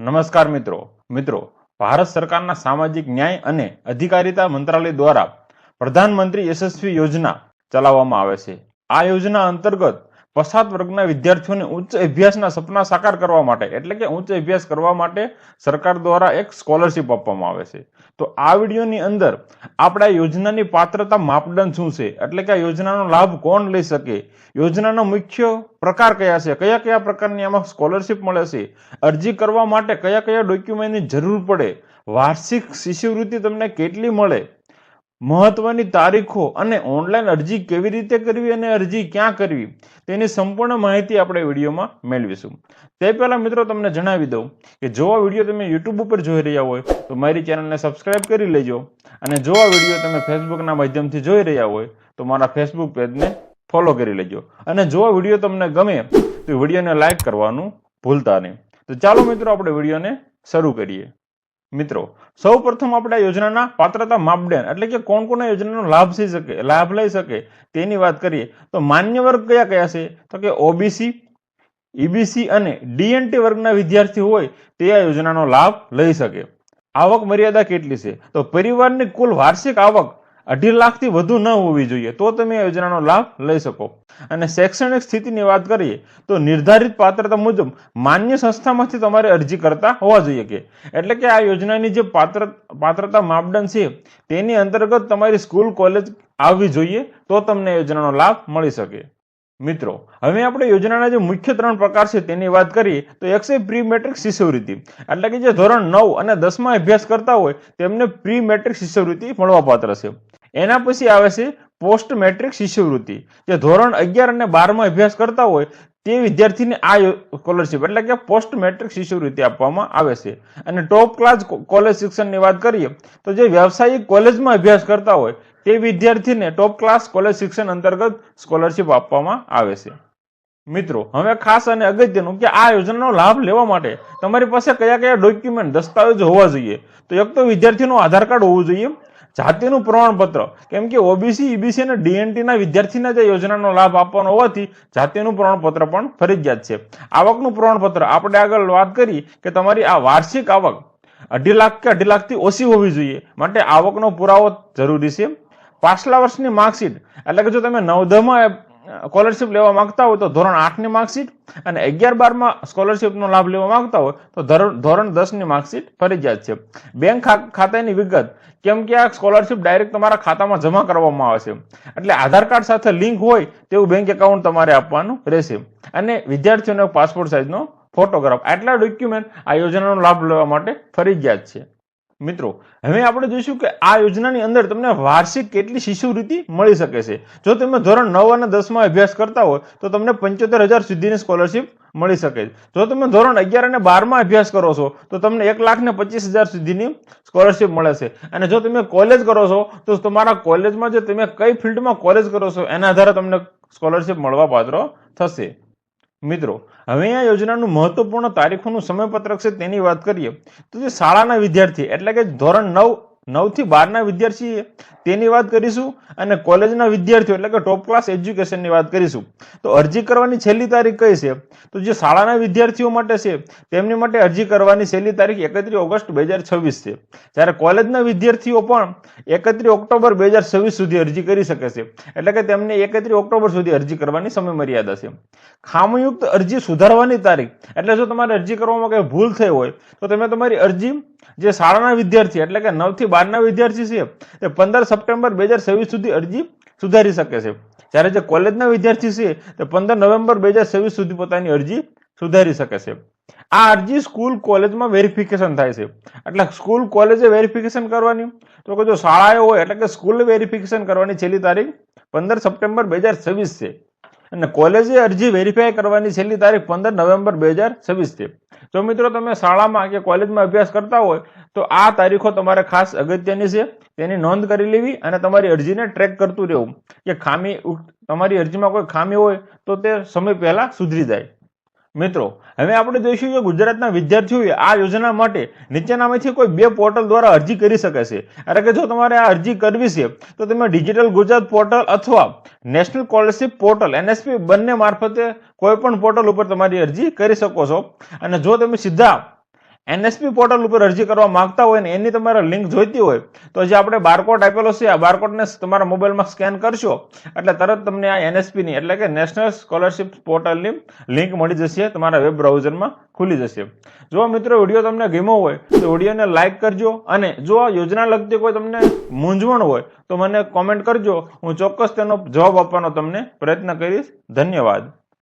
નમસ્કાર મિત્રો ભારત સરકારના સામાજિક ન્યાય અને અધિકારીતા મંત્રાલય દ્વારા પ્રધાનમંત્રી યશસ્વી યોજના ચલાવવામાં આવે છે। આ યોજના અંતર્ગત પછાત વર્ગના વિદ્યાર્થીઓને ઉચ્ચ અભ્યાસના સપના સાકાર કરવા માટે એટલે કે ઉચ્ચ અભ્યાસ કરવા માટે સરકાર દ્વારા એક સ્કોલરશિપ આપવામાં આવે છે। તો આ વિડીયોની અંદર આપણે યોજનાની પાત્રતા માપદંડ શું છે એટલે કે આ યોજનાનો લાભ કોણ લઈ શકે, યોજનાનો મુખ્ય પ્રકાર કયા છે, કયા કયા પ્રકારની આમાં સ્કોલરશિપ મળે છે, અરજી કરવા માટે કયા કયા ડોક્યુમેન્ટની જરૂર પડે, વાર્ષિક શિષ્યવૃત્તિ તમને કેટલી મળે, મહત્વની તારીખો અને ઓનલાઈન અરજી કેવી રીતે કરવી અને અરજી ક્યાં કરવી તેની સંપૂર્ણ માહિતી આપણે વિડીયોમાં મેળવીશું। તે પહેલા મિત્રો તમને જણાવી દઉં કે જો આ વિડીયો તમે YouTube ઉપર જોઈ રહ્યા હોય તો મારી ચેનલને સબસ્ક્રાઇબ કરી લેજો અને જો આ વિડીયો તમે ફેસબુકના માધ્યમથી જોઈ રહ્યા હોય તો મારા ફેસબુક પેજને ફોલો કરી લેજો અને જો આ વિડીયો તમને ગમે તો વિડીયોને લાઈક કરવાનું ભૂલતા નહીં। તો ચાલો મિત્રો આપણે વિડીયોને શરૂ કરીએ। મિત્રો સૌપ્રથમ આપણે યોજનાના પાત્રતા માપદંડ એટલે કે કોણ કોણ યોજનાનો લાભ લઈ શકે તેની વાત કરીએ તો માન્ય વર્ગ કયા કયા છે તો કે ઓબીસી, ઈબીસી અને ડીએનટી વર્ગના વિદ્યાર્થી હોય તે આ યોજનાનો લાભ લઈ શકે। આવક મર્યાદા કેટલી છે તો પરિવારની કુલ વાર્ષિક આવક 2.5 લાખથી વધુ ન હોવી જોઈએ તો તમે આ યોજનાનો લાભ લઈ શકો। અને શૈક્ષણિક સ્થિતિની વાત કરીએ તો નિર્ધારિત પાત્રતા મુજબ માન્ય સંસ્થામાંથી તમારે અરજી કરતા હોવા જોઈએ કે એટલે કે આ યોજનાની જે પાત્રતા માપદંડ છે તેની અંતર્ગત તમારી સ્કૂલ કોલેજ આવવી જોઈએ તો તમને યોજનાનો લાભ મળી શકે। મિત્રો હવે આપણે યોજનાના જે મુખ્ય 3 પ્રકાર છે તેની વાત કરીએ તો એક છે પ્રી મેટ્રિક શિષ્યવૃત્તિ એટલે કે જે ધોરણ 9 અને 10 માં અભ્યાસ કરતા હોય તેમને પ્રી મેટ્રિક શિષ્યવૃત્તિ મળવાપાત્ર છે। એના પછી આવે છે પોસ્ટ મેટ્રિક શિષ્યવૃત્તિ, જે ધોરણ 11 અને 12 માં અભ્યાસ કરતા હોય તે વિદ્યાર્થીને આ સ્કોલરશિપ એટલે કે પોસ્ટ મેટ્રિક શિષ્યવૃત્તિ આપવામાં આવે છે। અને ટોપ ક્લાસ કોલેજ શિક્ષણની વાત કરીએ તો જે વ્યવસાયિક કોલેજમાં અભ્યાસ કરતા હોય તે વિદ્યાર્થીને ટોપ ક્લાસ કોલેજ શિક્ષણ અંતર્ગત સ્કોલરશિપ આપવામાં આવે છે। મિત્રો હવે ખાસ અને અગત્યનું કે આ યોજનાનો લાભ લેવા માટે તમારી પાસે કયા કયા ડોક્યુમેન્ટ દસ્તાવેજો હોવા જોઈએ તો એક તો વિદ્યાર્થીનું આધાર કાર્ડ હોવું જોઈએ, જાતિનું પ્રમાણપત્ર કેમ કે ઓબીસી, ઈબીસી અને ડીએનટી ના વિદ્યાર્થીને જે યોજનાનો લાભ આપવાનો હોવાથી જાતિનું પ્રમાણપત્ર પણ ફરજિયાત છે। આવકનું પ્રમાણપત્ર આપણે આગળ વાત કરી કે તમારી આ વાર્ષિક આવક 2.5 લાખ કે 2.5 લાખથી ઓછી હોવી જોઈએ માટે આવકનો પુરાવો જરૂરી છે। પાછલા વર્ષની માર્કશીટ એટલે કે જો તમે 9-10 માં સ્કોલરશિપ લેવા માંગતા હોય તો ધોરણ 8 ની માર્કશીટ અને 11-12 માં સ્કોલરશિપનો લાભ લેવા માંગતા હોય તો ધોરણ 10 ની માર્કશીટ ફરજિયાત છે। બેંક ખાતાની વિગત કેમ કે આ સ્કોલરશિપ ડાયરેક્ટ તમારા ખાતામાં જમા કરવામાં આવે છે એટલે આધાર કાર્ડ સાથે લિંક હોય તેવું બેંક એકાઉન્ટ તમારે આપવાનું રહેશે અને વિદ્યાર્થીઓનો પાસપોર્ટ સાઇઝનો ફોટોગ્રાફ, આટલા ડોક્યુમેન્ટ આ યોજનાનો લાભ લેવા માટે ફરજિયાત છે। મિત્રો હવે આપણે જોઈશું કે આ યોજનાની અંદર તમને વાર્ષિક કેટલી શિષ્યવૃત્તિ મળી શકે છે। જો તમે ધોરણ 9 અને 10 માં અભ્યાસ કરતા હોય તો તમને 75,000 સુધીની સ્કોલરશિપ મળી શકે છે। જો તમે ધોરણ 11 અને 12 માં અભ્યાસ કરો છો તો તમને 1,25,000 સુધીની સ્કોલરશિપ મળે છે। અને જો તમે કોલેજ કરો છો તો તમારા કોલેજમાં જે તમે કઈ ફિલ્ડમાં કોલેજ કરો છો એના આધારે તમને સ્કોલરશિપ મળવા પાત્ર થશે। મિત્રો હવે આ યોજનાનું મહત્વપૂર્ણ તારીખોનું સમયપત્રક છે તેની વાત કરીએ તો જે શાળાના વિદ્યાર્થી એટલે કે ધોરણ 9 થી 12 ના વિદ્યાર્થી તેની વાત કરીશું અને કોલેજના વિદ્યાર્થીઓ એટલે કે ટોપ ક્લાસ એજ્યુકેશનની વાત કરીશું। તો અરજી કરવાની છેલ્લી તારીખ કઈ છે તો જે શાળાના વિદ્યાર્થીઓ માટે છે તેમની માટે અરજી કરવાની છેલ્લી તારીખ 31 ઓગસ્ટ 2026 છે, જ્યારે કોલેજના વિદ્યાર્થીઓ પણ 31 ઓક્ટોબર 2026 સુધી અરજી કરી શકે છે એટલે કે તેમને 31 ઓક્ટોબર સુધી અરજી કરવાની સમય મર્યાદા છે। ખામીયુક્ત અરજી સુધારવાની તારીખ એટલે જો તમારે અરજી કરવામાં કઈ ભૂલ થઈ હોય તો તમે તમારી અરજી જે શાળાના વિદ્યાર્થી એટલે કે 9 થી 12 ના વિદ્યાર્થી છે તે 15 સપ્ટેમ્બર 2026 સુધી અરજી સુધારી શકે છે, જ્યારે જે કોલેજના વિદ્યાર્થી છે તે 15 નવેમ્બર 2026 સુધી પોતાની અરજી સુધારી શકે છે। આ અરજી સ્કૂલ કોલેજમાં વેરિફિકેશન થાય છે એટલે સ્કૂલ કોલેજે વેરિફિકેશન કરવાની તો કે જો શાળાએ હોય એટલે કે સ્કૂલે વેરિફિકેશન કરવાની છેલ્લી તારીખ 15 સપ્ટેમ્બર 2026 છે અને કોલેજે અરજી વેરીફાઈ કરવાની છેલ્લી તારીખ 15 નવેમ્બર 2026 છે। જો મિત્રો તમે શાળામાં કે કોલેજમાં અભ્યાસ કરતા હોય તો આ તારીખો તમારે ખાસ અગત્યની છે, તેની નોંધ કરી લેવી અને તમારી અરજીને ટ્રેક કરતું રહેવું કે તમારી અરજીમાં કોઈ ખામી હોય તો તે સમય પહેલા સુધરી જાય। મિત્રો હવે આપણે જોઈશું કે ગુજરાતના વિદ્યાર્થીઓએ આ યોજના માટે નીચેનામાંથી કોઈ 2 પોર્ટલ દ્વારા અરજી કરી શકે છે। એટલે કે જો તમારે આ અરજી કરવી છે તો તમે ડિજિટલ ગુજરાત પોર્ટલ અથવા નેશનલ સ્કોલરશિપ પોર્ટલ NSP બંને મારફતે કોઈ પણ પોર્ટલ ઉપર તમારી અરજી કરી શકો છો। અને જો તમે સીધા એનએસપી પોર્ટલ ઉપર અરજી કરવા માંગતા હોય ને એની તમારે લિંક જોઈતી હોય તો જે આપણે બારકોડ આપેલો છે આ બારકોડને તમારા મોબાઈલમાં સ્કેન કરશો એટલે તરત તમને આ એનએસપીની એટલે કે નેશનલ સ્કોલરશિપ પોર્ટલની લિંક મળી જશે, તમારા વેબ બ્રાઉઝરમાં ખુલી જશે. જો મિત્રો વિડીયો તમને ગમ્યો હોય તો વિડીયોને લાઇક કરજો અને જો આ યોજના લગતી કોઈ તમને મૂંઝવણ હોય તો મને કોમેન્ટ કરજો, હું ચોક્કસ તેનો જવાબ આપવાનો તમને પ્રયત્ન કરીશ. ધન્યવાદ.